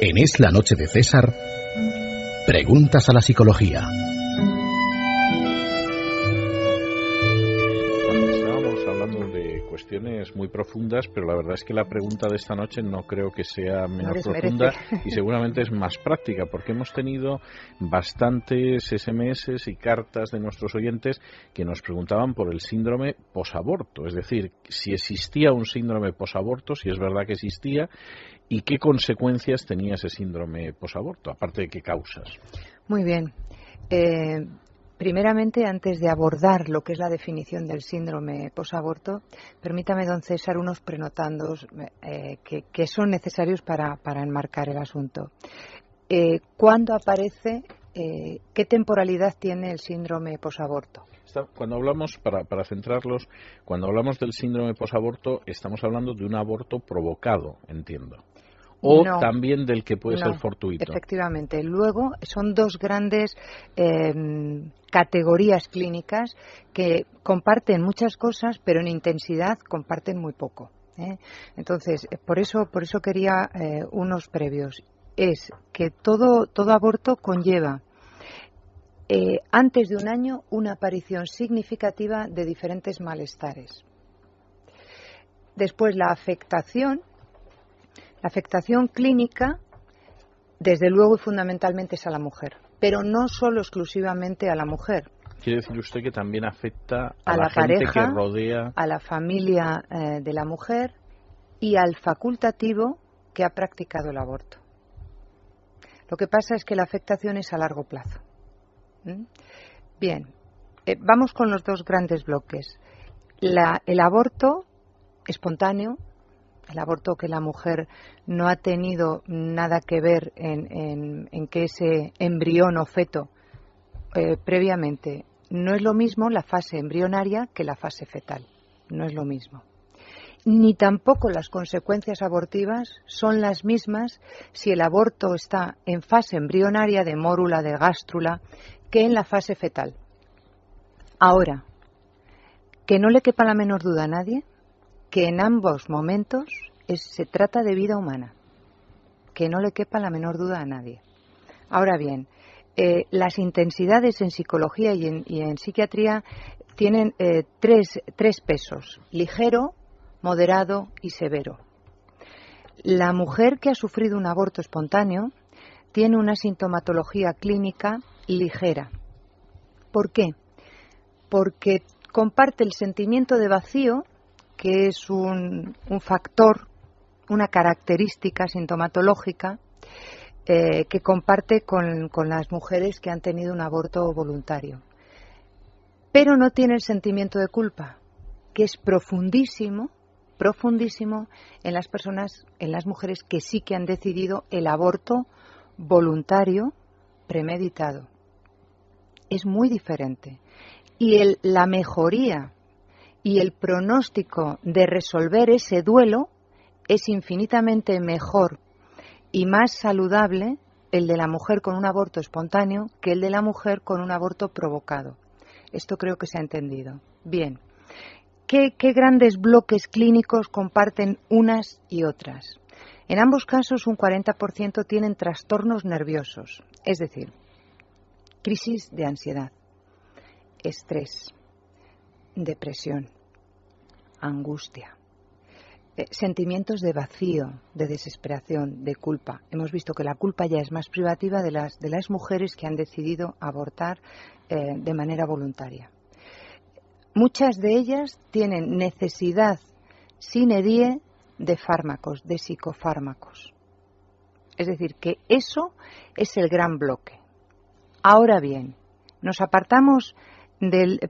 En Es la Noche de César, preguntas a la psicología. Estábamos hablando de cuestiones muy profundas, pero la verdad es que la pregunta de esta noche no creo que sea menos profunda y seguramente es más práctica, porque hemos tenido bastantes SMS y cartas de nuestros oyentes que nos preguntaban por el síndrome posaborto, es decir, si existía un síndrome posaborto, si es verdad que existía, y qué consecuencias tenía ese síndrome posaborto, aparte de qué causas. Muy bien. Primeramente, antes de abordar lo que es la definición del síndrome posaborto, permítame, don César, unos prenotandos que son necesarios para enmarcar el asunto. ¿Cuándo aparece? ¿Qué temporalidad tiene el síndrome posaborto? Cuando hablamos, para centrarlos, cuando hablamos del síndrome posaborto, estamos hablando de un aborto provocado, entiendo. O no, también del que puede ser fortuito. Efectivamente. Luego son dos grandes categorías clínicas que comparten muchas cosas, pero en intensidad comparten muy poco. Entonces, por eso quería unos previos. Es que todo aborto conlleva antes de un año una aparición significativa de diferentes malestares. Después la afectación clínica, desde luego y fundamentalmente es a la mujer, pero no solo exclusivamente a la mujer. ¿Quiere decir usted que también afecta a la gente pareja, que rodea? A la familia de la mujer y al facultativo que ha practicado el aborto. Lo que pasa es que la afectación es a largo plazo. Bien, vamos con los dos grandes bloques. El aborto espontáneo, el aborto que la mujer no ha tenido nada que ver en que ese embrión o feto previamente. No es lo mismo la fase embrionaria que la fase fetal. No es lo mismo. Ni tampoco las consecuencias abortivas son las mismas si el aborto está en fase embrionaria de mórula, de gástrula, que en la fase fetal. Ahora, que no le quepa la menor duda a nadie que en ambos momentos se trata de vida humana, que no le quepa la menor duda a nadie. Ahora bien, las intensidades en psicología y en psiquiatría tienen tres pesos: ligero, moderado y severo. La mujer que ha sufrido un aborto espontáneo tiene una sintomatología clínica ligera. ¿Por qué? Porque comparte el sentimiento de vacío, que es un factor, una característica sintomatológica que comparte con las mujeres que han tenido un aborto voluntario. Pero no tiene el sentimiento de culpa, que es profundísimo en las personas, en las mujeres que sí que han decidido el aborto voluntario premeditado. Es muy diferente. Y la mejoría y el pronóstico de resolver ese duelo es infinitamente mejor y más saludable el de la mujer con un aborto espontáneo que el de la mujer con un aborto provocado. Esto creo que se ha entendido. Bien, ¿qué grandes bloques clínicos comparten unas y otras? En ambos casos un 40% tienen trastornos nerviosos, es decir, crisis de ansiedad, estrés, depresión, angustia, sentimientos de vacío, de desesperación, de culpa. Hemos visto que la culpa ya es más privativa de las mujeres que han decidido abortar de manera voluntaria. Muchas de ellas tienen necesidad sine die de fármacos, de psicofármacos. Es decir, que eso es el gran bloque. Ahora bien, nos apartamos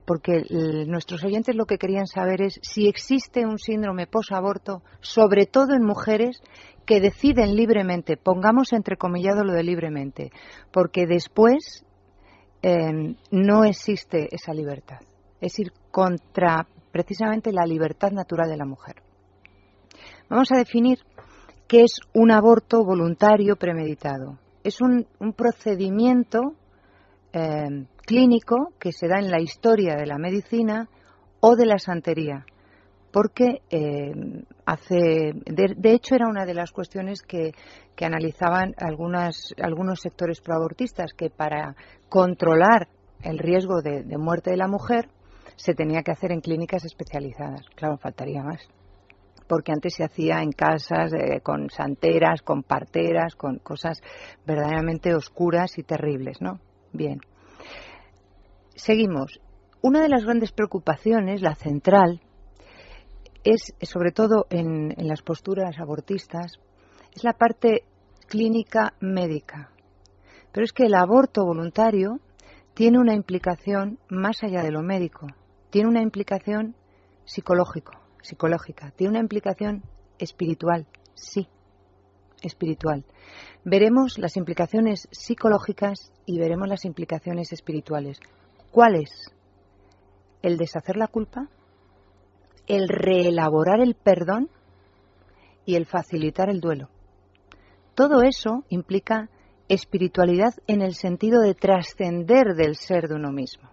porque nuestros oyentes lo que querían saber es si existe un síndrome posaborto, sobre todo en mujeres que deciden libremente, pongamos entrecomillado lo de libremente, porque después no existe esa libertad, es ir contra precisamente la libertad natural de la mujer. Vamos a definir qué es un aborto voluntario premeditado. Es un procedimiento clínico que se da en la historia de la medicina o de la santería, porque de hecho era una de las cuestiones que analizaban algunos sectores proabortistas, que para controlar el riesgo de muerte de la mujer se tenía que hacer en clínicas especializadas. Claro, faltaría más, porque antes se hacía en casas con santeras, con parteras, con cosas verdaderamente oscuras y terribles, ¿no? Bien. Seguimos. Una de las grandes preocupaciones, la central, es, sobre todo en las posturas abortistas, es la parte clínica médica. Pero es que el aborto voluntario tiene una implicación más allá de lo médico, tiene una implicación psicológica, tiene una implicación espiritual, sí, espiritual. Veremos las implicaciones psicológicas y veremos las implicaciones espirituales. ¿Cuáles? El deshacer la culpa, el reelaborar el perdón y el facilitar el duelo. Todo eso implica espiritualidad en el sentido de trascender del ser de uno mismo.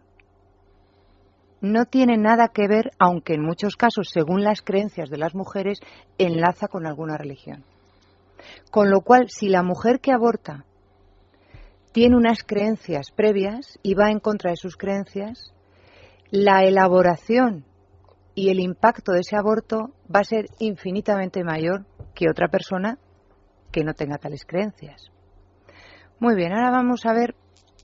No tiene nada que ver, aunque en muchos casos, según las creencias de las mujeres, enlaza con alguna religión. Con lo cual, si la mujer que aborta tiene unas creencias previas y va en contra de sus creencias, la elaboración y el impacto de ese aborto va a ser infinitamente mayor que otra persona que no tenga tales creencias. Muy bien, ahora vamos a ver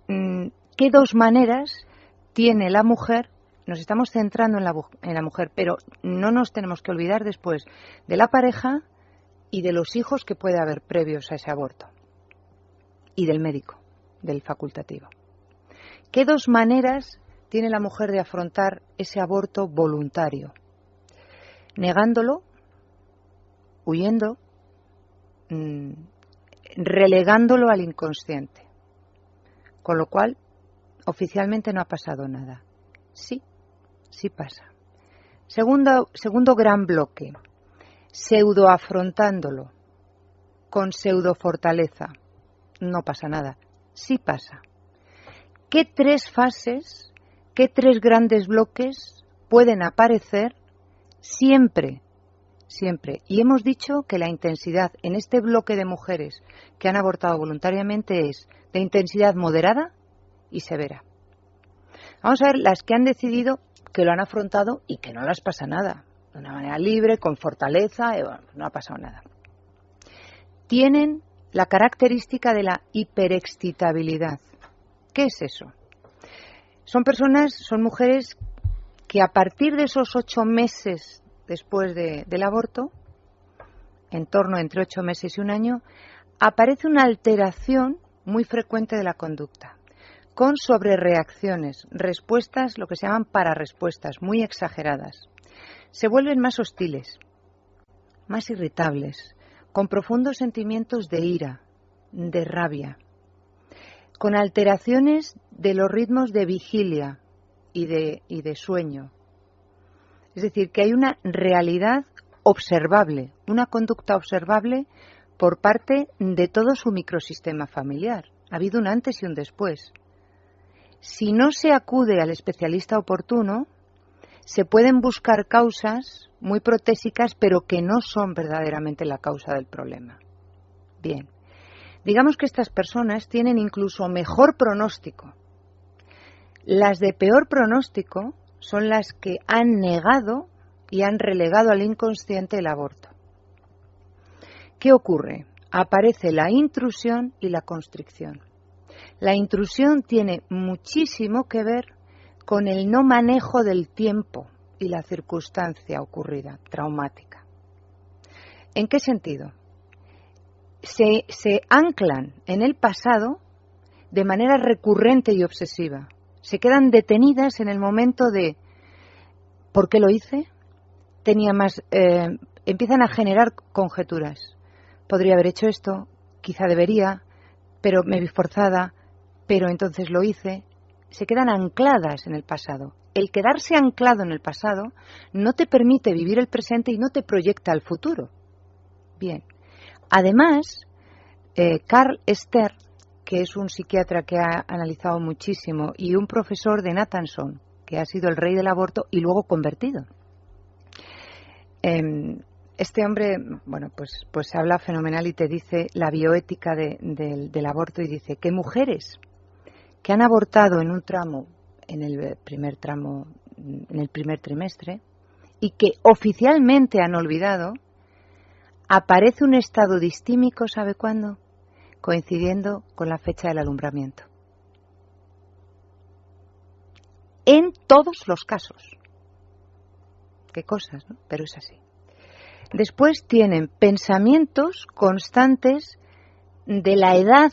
qué dos maneras tiene la mujer. Nos estamos centrando en la mujer, pero no nos tenemos que olvidar después de la pareja y de los hijos que puede haber previos a ese aborto y del médico, del facultativo. ¿Qué dos maneras tiene la mujer de afrontar ese aborto voluntario? Negándolo, huyendo, relegándolo al inconsciente. Con lo cual, oficialmente no ha pasado nada. Sí, sí pasa. Segundo gran bloque, pseudoafrontándolo, con pseudofortaleza. No pasa nada. Sí pasa. ¿Qué tres fases, qué tres grandes bloques pueden aparecer siempre? Siempre. Y hemos dicho que la intensidad en este bloque de mujeres que han abortado voluntariamente es de intensidad moderada y severa. Vamos a ver las que han decidido que lo han afrontado y que no les pasa nada. De una manera libre, con fortaleza, no ha pasado nada. Tienen la característica de la hiperexcitabilidad. ¿Qué es eso? Son mujeres que a partir de esos 8 meses después del aborto, en torno entre 8 meses y 1 año, aparece una alteración muy frecuente de la conducta, con sobrereacciones, respuestas, lo que se llaman pararespuestas, muy exageradas. Se vuelven más hostiles, más irritables, con profundos sentimientos de ira, de rabia, con alteraciones de los ritmos de vigilia y de sueño. Es decir, que hay una realidad observable, una conducta observable por parte de todo su microsistema familiar. Ha habido un antes y un después. Si no se acude al especialista oportuno, se pueden buscar causas muy protésicas, pero que no son verdaderamente la causa del problema. Bien, digamos que estas personas tienen incluso mejor pronóstico. Las de peor pronóstico son las que han negado y han relegado al inconsciente el aborto. ¿Qué ocurre? Aparece la intrusión y la constricción. La intrusión tiene muchísimo que ver con el no manejo del tiempo y la circunstancia ocurrida, traumática. ¿En qué sentido? Se anclan en el pasado de manera recurrente y obsesiva. Se quedan detenidas en el momento de ¿por qué lo hice? Empiezan a generar conjeturas. Podría haber hecho esto, quizá debería, pero me vi forzada, pero entonces lo hice. Se quedan ancladas en el pasado. El quedarse anclado en el pasado no te permite vivir el presente y no te proyecta al futuro. Bien. Además, Carl Ester, que es un psiquiatra que ha analizado muchísimo, y un profesor de Nathanson, que ha sido el rey del aborto y luego convertido, Este hombre, bueno, pues habla fenomenal y te dice la bioética del aborto, y dice que mujeres que han abortado en un tramo, en el primer trimestre, y que oficialmente han olvidado, aparece un estado distímico, ¿sabe cuándo? Coincidiendo con la fecha del alumbramiento. En todos los casos. Qué cosas, ¿no? Pero es así. Después tienen pensamientos constantes de la edad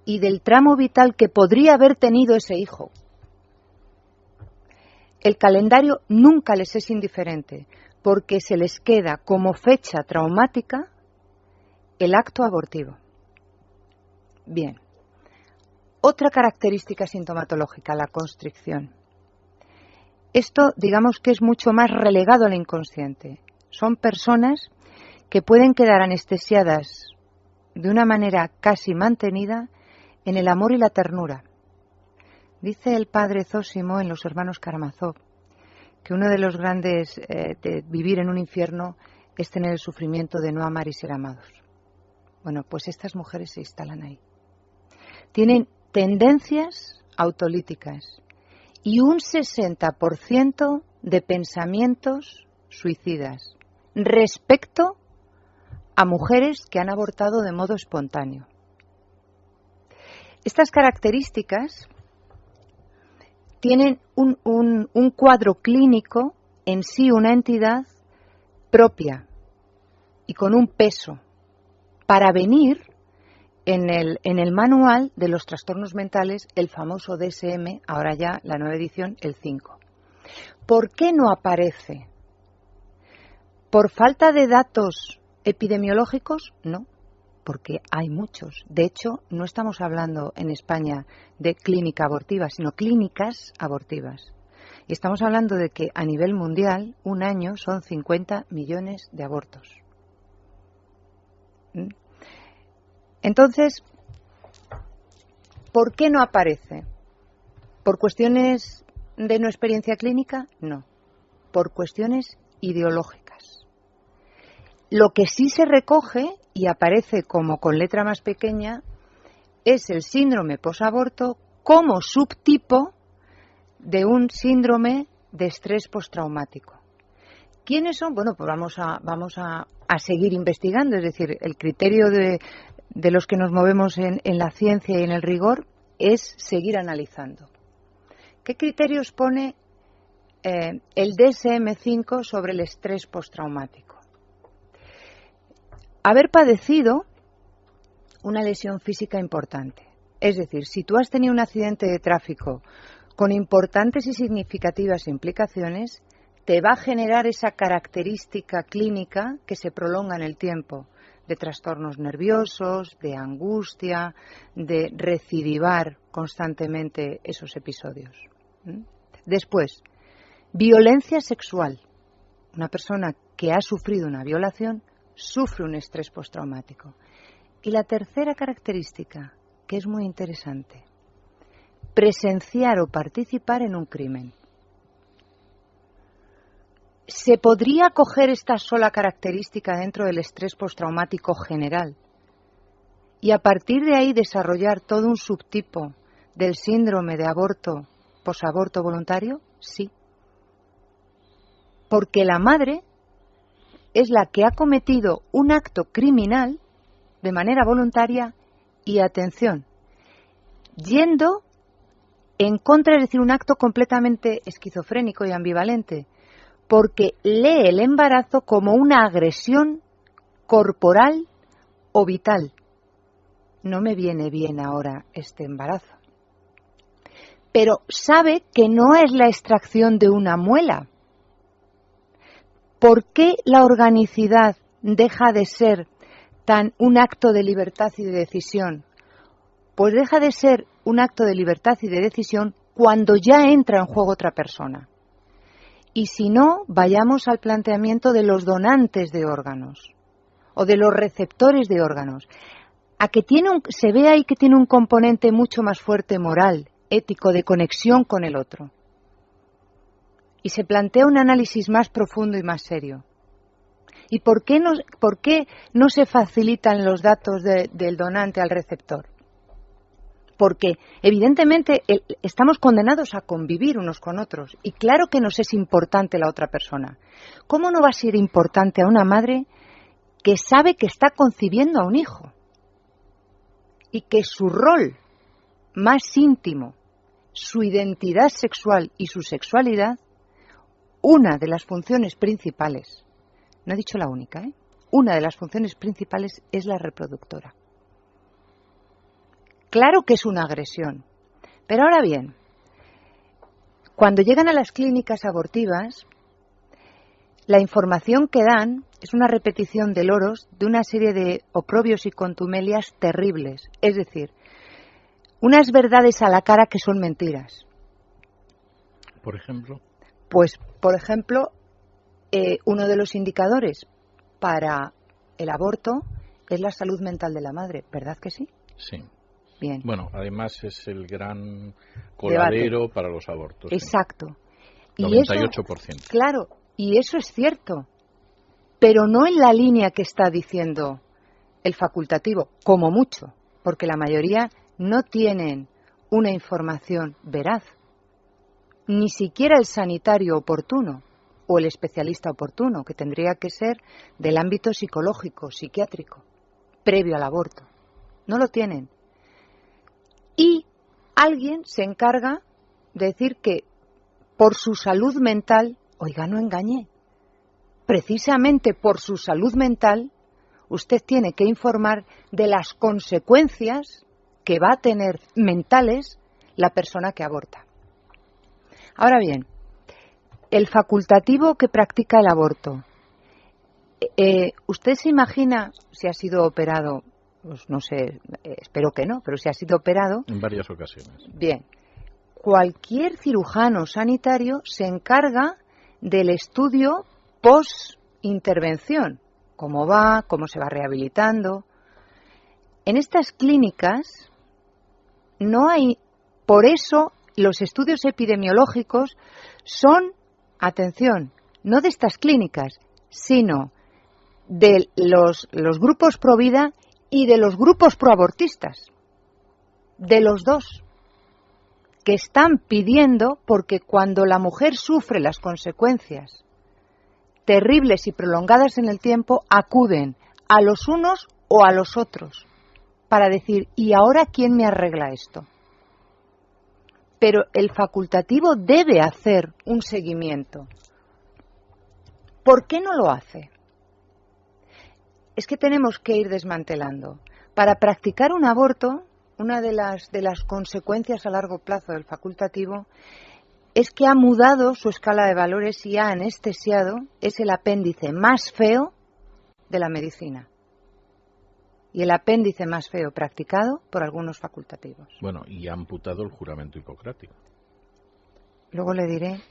y del tramo vital que podría haber tenido ese hijo. El calendario nunca les es indiferente, porque se les queda como fecha traumática el acto abortivo. Bien. Otra característica sintomatológica, la constricción. Esto, digamos que es mucho más relegado al inconsciente. Son personas que pueden quedar anestesiadas de una manera casi mantenida en el amor y la ternura. Dice el padre Zósimo en Los Hermanos Karamazov que uno de los grandes de vivir en un infierno es tener el sufrimiento de no amar y ser amados. Bueno, pues estas mujeres se instalan ahí. Tienen tendencias autolíticas y un 60% de pensamientos suicidas respecto a mujeres que han abortado de modo espontáneo. Estas características tienen un cuadro clínico en sí, una entidad propia y con un peso para venir en el manual de los trastornos mentales, el famoso DSM, ahora ya la nueva edición, el 5. ¿Por qué no aparece? ¿Por falta de datos epidemiológicos? No, porque hay muchos. De hecho, no estamos hablando en España de clínica abortiva, sino clínicas abortivas. Y estamos hablando de que a nivel mundial, un año son 50 millones de abortos. Entonces, ¿por qué no aparece? ¿Por cuestiones de no experiencia clínica? No, por cuestiones ideológicas. Lo que sí se recoge y aparece como con letra más pequeña es el síndrome posaborto como subtipo de un síndrome de estrés postraumático. ¿Quiénes son? Bueno, pues vamos a seguir investigando, es decir, el criterio de los que nos movemos en la ciencia y en el rigor es seguir analizando. ¿Qué criterios pone el DSM-5 sobre el estrés postraumático? Haber padecido una lesión física importante. Es decir, si tú has tenido un accidente de tráfico con importantes y significativas implicaciones, te va a generar esa característica clínica que se prolonga en el tiempo, de trastornos nerviosos, de angustia, de recidivar constantemente esos episodios. Después, violencia sexual. Una persona que ha sufrido una violación sufre un estrés postraumático. Y la tercera característica, que es muy interesante, presenciar o participar en un crimen. ¿Se podría coger esta sola característica dentro del estrés postraumático general y a partir de ahí desarrollar todo un subtipo del síndrome de aborto, posaborto voluntario? Sí. Porque la madre es la que ha cometido un acto criminal de manera voluntaria y, atención, yendo en contra, es decir, un acto completamente esquizofrénico y ambivalente, porque lee el embarazo como una agresión corporal o vital. No me viene bien ahora este embarazo. Pero sabe que no es la extracción de una muela. ¿Por qué la organicidad deja de ser un acto de libertad y de decisión? Pues deja de ser un acto de libertad y de decisión cuando ya entra en juego otra persona. Y si no, vayamos al planteamiento de los donantes de órganos o de los receptores de órganos. A que se ve ahí que tiene un componente mucho más fuerte moral, ético, de conexión con el otro. Y se plantea un análisis más profundo y más serio. ¿Y por qué no se facilitan los datos del donante al receptor? Porque evidentemente estamos condenados a convivir unos con otros y claro que nos es importante la otra persona. ¿Cómo no va a ser importante a una madre que sabe que está concibiendo a un hijo y que su rol más íntimo, su identidad sexual y su sexualidad, una de las funciones principales, no he dicho la única, una de las funciones principales es la reproductora? Claro que es una agresión, pero ahora bien, cuando llegan a las clínicas abortivas, la información que dan es una repetición de loros de una serie de oprobios y contumelias terribles, es decir, unas verdades a la cara que son mentiras. ¿Por ejemplo? Pues, por ejemplo, uno de los indicadores para el aborto es la salud mental de la madre, ¿verdad que sí? Sí. Bien. Bueno, además es el gran coladero debate para los abortos. Exacto. Sí. 98%. Y eso, claro, y eso es cierto, pero no en la línea que está diciendo el facultativo, como mucho, porque la mayoría no tienen una información veraz, ni siquiera el sanitario oportuno o el especialista oportuno, que tendría que ser del ámbito psicológico, psiquiátrico, previo al aborto. No lo tienen. Y alguien se encarga de decir que por su salud mental, oiga, no engañe, precisamente por su salud mental, usted tiene que informar de las consecuencias que va a tener mentales la persona que aborta. Ahora bien, el facultativo que practica el aborto, ¿usted se imagina si ha sido operado? Pues no sé, espero que no, pero si ha sido operado. En varias ocasiones. Bien. Cualquier cirujano sanitario se encarga del estudio post-intervención. Cómo va, cómo se va rehabilitando. En estas clínicas no hay. Por eso los estudios epidemiológicos son, atención, no de estas clínicas, sino de los grupos pro vida y de los grupos proabortistas, de los dos, que están pidiendo, porque cuando la mujer sufre las consecuencias terribles y prolongadas en el tiempo, acuden a los unos o a los otros para decir, ¿y ahora quién me arregla esto? Pero el facultativo debe hacer un seguimiento. ¿Por qué no lo hace? Es que tenemos que ir desmantelando. Para practicar un aborto, una de las consecuencias a largo plazo del facultativo es que ha mudado su escala de valores y ha anestesiado, es el apéndice más feo de la medicina. Y el apéndice más feo practicado por algunos facultativos. Bueno, y ha amputado el juramento hipocrático. Luego le diré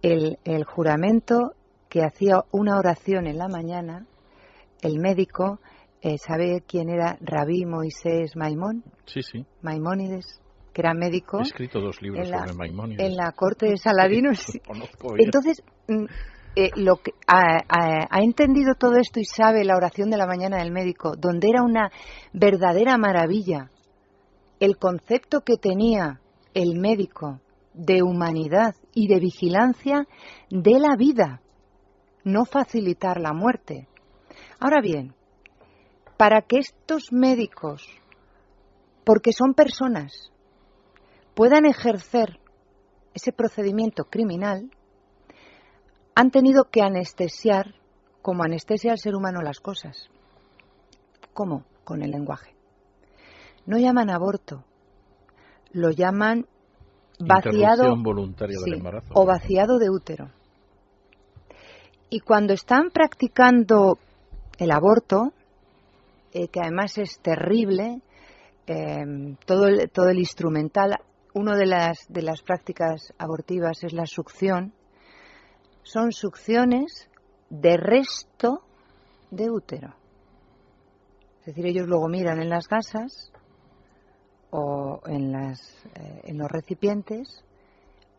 el juramento que hacía una oración en la mañana. El médico, ¿sabe quién era Rabí Moisés Maimón? Sí, sí. Maimónides, que era médico. He escrito 2 libros sobre Maimónides. En la corte de Saladino. Sí. Conozco bien. Entonces, lo que ha entendido todo esto y sabe la oración de la mañana del médico, donde era una verdadera maravilla el concepto que tenía el médico de humanidad y de vigilancia de la vida, no facilitar la muerte. Ahora bien, para que estos médicos, porque son personas, puedan ejercer ese procedimiento criminal, han tenido que anestesiar, como anestesia al ser humano, las cosas. ¿Cómo? Con el lenguaje. No llaman aborto, lo llaman vaciado, interrupción voluntaria del embarazo, o vaciado de útero. Y cuando están practicando el aborto, que además es terrible, todo el instrumental, una de las prácticas abortivas es la succión, son succiones de resto de útero. Es decir, ellos luego miran en las gasas o en los recipientes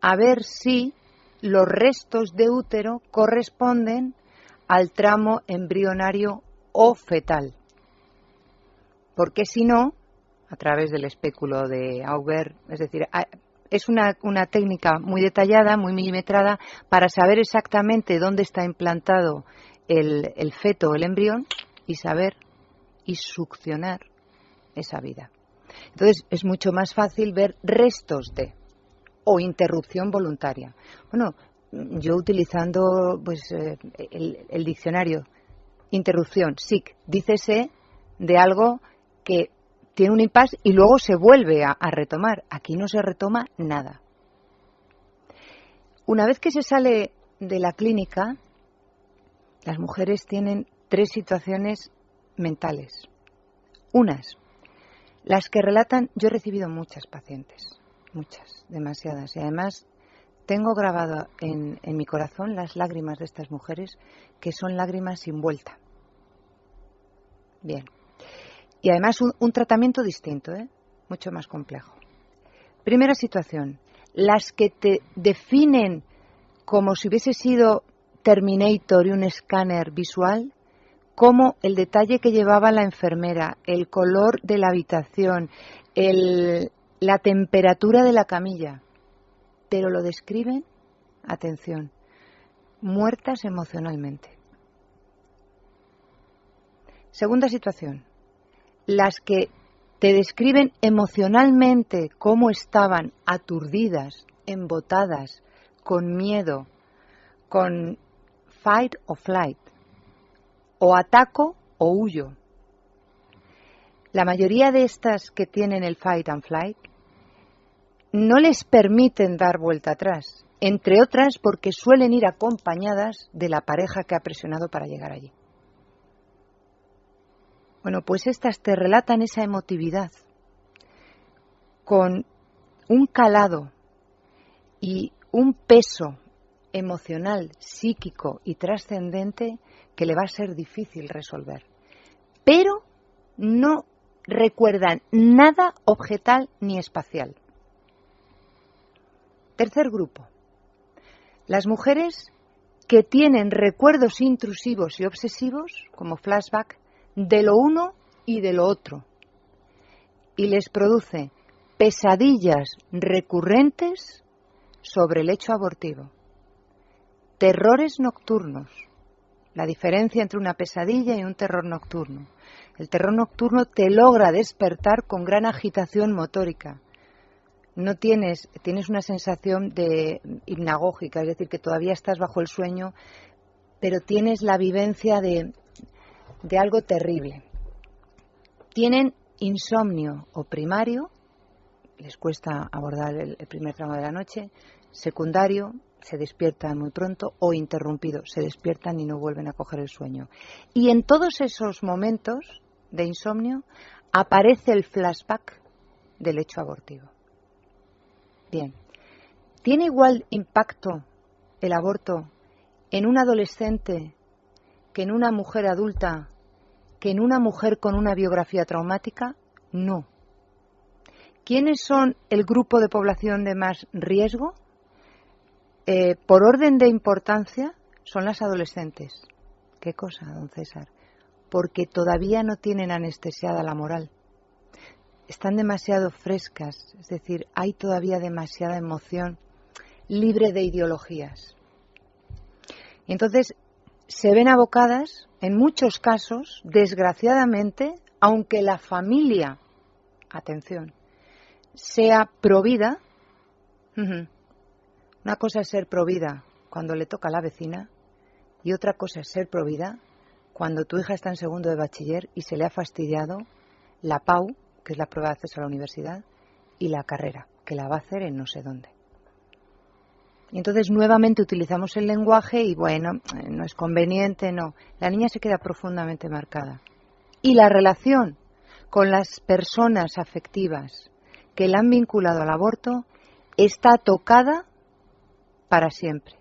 a ver si los restos de útero corresponden al tramo embrionario o fetal. Porque si no, a través del espéculo de Auger, es decir, es una técnica muy detallada, muy milimetrada, para saber exactamente dónde está implantado el feto o el embrión y saber y succionar esa vida. Entonces es mucho más fácil ver restos de o interrupción voluntaria. Bueno, yo utilizando pues el diccionario, interrupción, SIC, dícese de algo que tiene un impasse y luego se vuelve a retomar. Aquí no se retoma nada. Una vez que se sale de la clínica, las mujeres tienen 3 situaciones mentales. Unas, las que relatan, yo he recibido muchas pacientes, muchas, demasiadas, y además tengo grabado en mi corazón las lágrimas de estas mujeres, que son lágrimas sin vuelta. Bien. Y además un tratamiento distinto, mucho más complejo. Primera situación, las que te definen como si hubiese sido Terminator y un escáner visual, como el detalle que llevaba la enfermera, el color de la habitación, la temperatura de la camilla, pero lo describen, atención, muertas emocionalmente. Segunda situación, las que te describen emocionalmente cómo estaban aturdidas, embotadas, con miedo, con fight o flight, o ataco o huyo. La mayoría de estas que tienen el fight and flight no les permiten dar vuelta atrás, entre otras porque suelen ir acompañadas de la pareja que ha presionado para llegar allí. Bueno, pues estas te relatan esa emotividad con un calado y un peso emocional, psíquico y trascendente que le va a ser difícil resolver. Pero no recuerdan nada objetal ni espacial. Tercer grupo, las mujeres que tienen recuerdos intrusivos y obsesivos, como flashback, de lo uno y de lo otro, y les produce pesadillas recurrentes sobre el hecho abortivo, terrores nocturnos. La diferencia entre una pesadilla y un terror nocturno. El terror nocturno te logra despertar con gran agitación motórica. No tienes una sensación de hipnagógica, es decir, que todavía estás bajo el sueño, pero tienes la vivencia de algo terrible. Tienen insomnio o primario, les cuesta abordar el primer tramo de la noche, secundario, se despiertan muy pronto, o interrumpido, se despiertan y no vuelven a coger el sueño. Y en todos esos momentos de insomnio aparece el flashback del hecho abortivo. Bien, ¿tiene igual impacto el aborto en un adolescente que en una mujer adulta, que en una mujer con una biografía traumática? No. ¿Quiénes son el grupo de población de más riesgo? Por orden de importancia, son las adolescentes. ¿Qué cosa, don César? Porque todavía no tienen anestesiada la moral. Están demasiado frescas, es decir, hay todavía demasiada emoción libre de ideologías. Y entonces se ven abocadas, en muchos casos, desgraciadamente, aunque la familia, atención, sea provida. Una cosa es ser provida cuando le toca a la vecina y otra cosa es ser provida cuando tu hija está en segundo de bachiller y se le ha fastidiado la PAU, que es la prueba de acceso a la universidad, y la carrera, que la va a hacer en no sé dónde. Y entonces nuevamente utilizamos el lenguaje y bueno, no es conveniente, no. La niña se queda profundamente marcada. Y la relación con las personas afectivas que la han vinculado al aborto está tocada para siempre.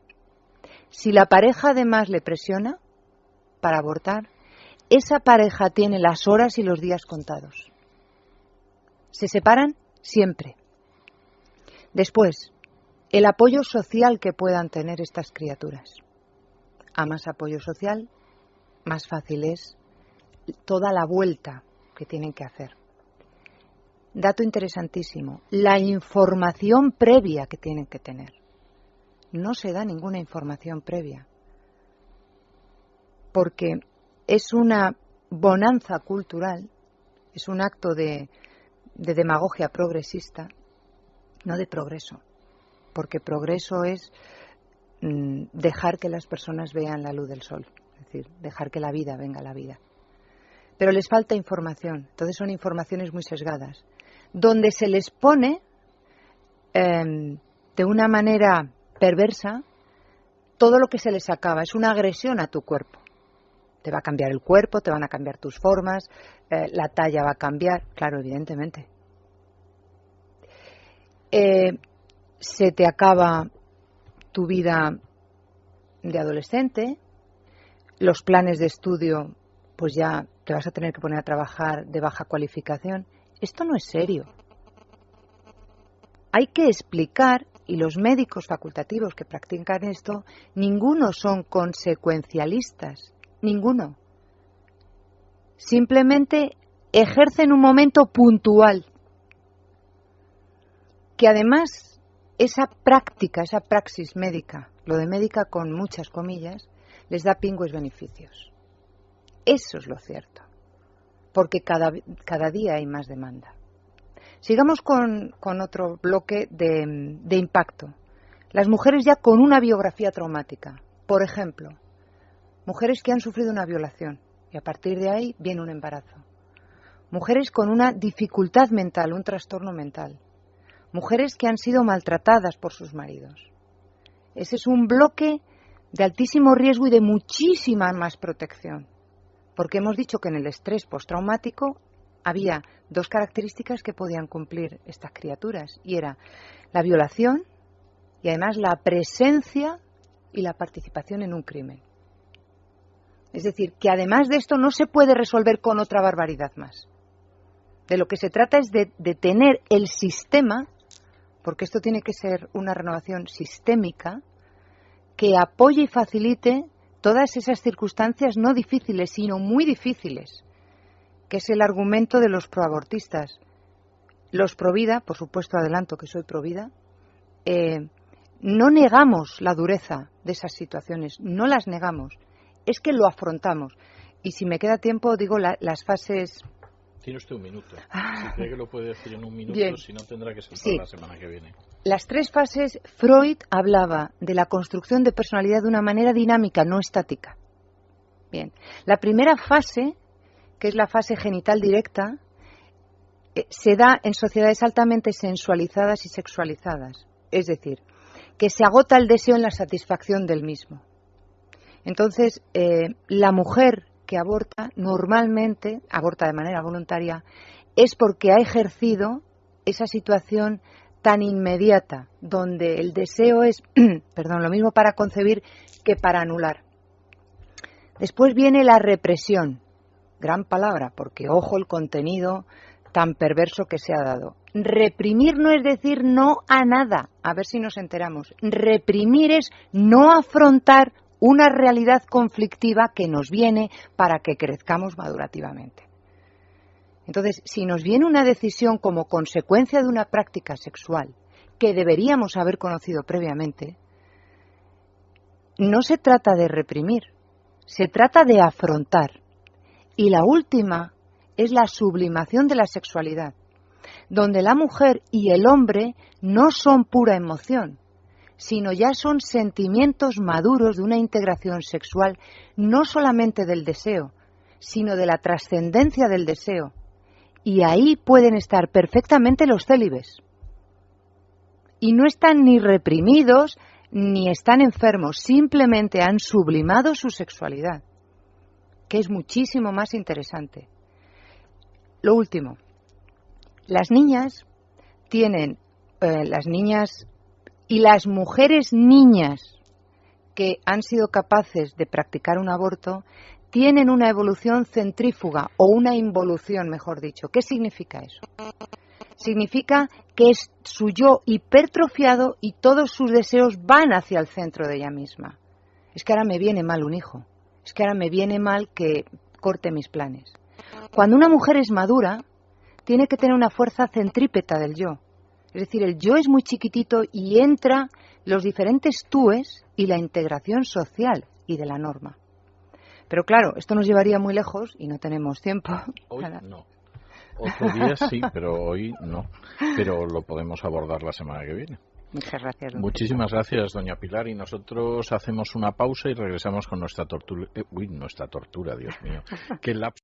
Si la pareja además le presiona para abortar, esa pareja tiene las horas y los días contados. Se separan siempre. Después, el apoyo social que puedan tener estas criaturas. A más apoyo social, más fácil es toda la vuelta que tienen que hacer. Dato interesantísimo, la información previa que tienen que tener. No se da ninguna información previa, porque es una bonanza cultural, es un acto de demagogia progresista, no de progreso, porque progreso es dejar que las personas vean la luz del sol, es decir, dejar que la vida venga a la vida. Pero les falta información, entonces son informaciones muy sesgadas, donde se les pone de una manera perversa todo lo que se les acaba, es una agresión a tu cuerpo. Te va a cambiar el cuerpo, te van a cambiar tus formas, la talla va a cambiar, claro, evidentemente. Se te acaba tu vida de adolescente, los planes de estudio, pues ya te vas a tener que poner a trabajar de baja cualificación. Esto no es serio. Hay que explicar, y los médicos facultativos que practican esto, ninguno son consecuencialistas, ninguno. Simplemente ejercen un momento puntual, que además esa práctica, esa praxis médica, lo de médica con muchas comillas, les da pingües beneficios. Eso es lo cierto, porque cada día hay más demanda. Sigamos con otro bloque de impacto. Las mujeres ya con una biografía traumática, por ejemplo, mujeres que han sufrido una violación y a partir de ahí viene un embarazo. Mujeres con una dificultad mental, un trastorno mental. Mujeres que han sido maltratadas por sus maridos. Ese es un bloque de altísimo riesgo y de muchísima más protección. Porque hemos dicho que en el estrés postraumático había dos características que podían cumplir estas criaturas. Y era la violación y además la presencia y la participación en un crimen. Es decir, que además de esto no se puede resolver con otra barbaridad más. De lo que se trata es de tener el sistema, porque esto tiene que ser una renovación sistémica, que apoye y facilite todas esas circunstancias no difíciles, sino muy difíciles, que es el argumento de los proabortistas. Los provida, por supuesto adelanto que soy provida, no negamos la dureza de esas situaciones, no las negamos, es que lo afrontamos. Y si me queda tiempo, digo las fases... Tiene usted un minuto. Si cree que lo puede decir en un minuto, bien. Si no tendrá que ser para la semana que viene. Las tres fases, Freud hablaba de la construcción de personalidad de una manera dinámica, no estática. Bien. La primera fase, que es la fase genital directa, se da en sociedades altamente sensualizadas y sexualizadas. Es decir, que se agota el deseo en la satisfacción del mismo. Entonces, la mujer que aborta, normalmente, aborta de manera voluntaria, es porque ha ejercido esa situación tan inmediata, donde el deseo es, lo mismo para concebir que para anular. Después viene la represión, gran palabra, porque ojo el contenido tan perverso que se ha dado. Reprimir no es decir no a nada, a ver si nos enteramos. Reprimir es no afrontar una realidad conflictiva que nos viene para que crezcamos madurativamente. Entonces, si nos viene una decisión como consecuencia de una práctica sexual que deberíamos haber conocido previamente, no se trata de reprimir, se trata de afrontar. Y la última es la sublimación de la sexualidad, donde la mujer y el hombre no son pura emoción, sino ya son sentimientos maduros de una integración sexual, no solamente del deseo, sino de la trascendencia del deseo. Y ahí pueden estar perfectamente los célibes. Y no están ni reprimidos, ni están enfermos, simplemente han sublimado su sexualidad, que es muchísimo más interesante. Lo último, las niñas tienen, y las mujeres niñas que han sido capaces de practicar un aborto tienen una evolución centrífuga o una involución, mejor dicho. ¿Qué significa eso? Significa que es su yo hipertrofiado y todos sus deseos van hacia el centro de ella misma. Es que ahora me viene mal un hijo. es que ahora me viene mal que corte mis planes. Cuando una mujer es madura, tiene que tener una fuerza centrípeta del yo. Es decir, el yo es muy chiquitito y entra los diferentes túes y la integración social y de la norma. Pero claro, esto nos llevaría muy lejos y no tenemos tiempo. Hoy no. Otro día sí, pero hoy no. Pero lo podemos abordar la semana que viene. Muchas gracias. Muchísimas gracias, doña Pilar. Y nosotros hacemos una pausa y regresamos con nuestra tortura. Nuestra tortura, Dios mío. Qué lapso.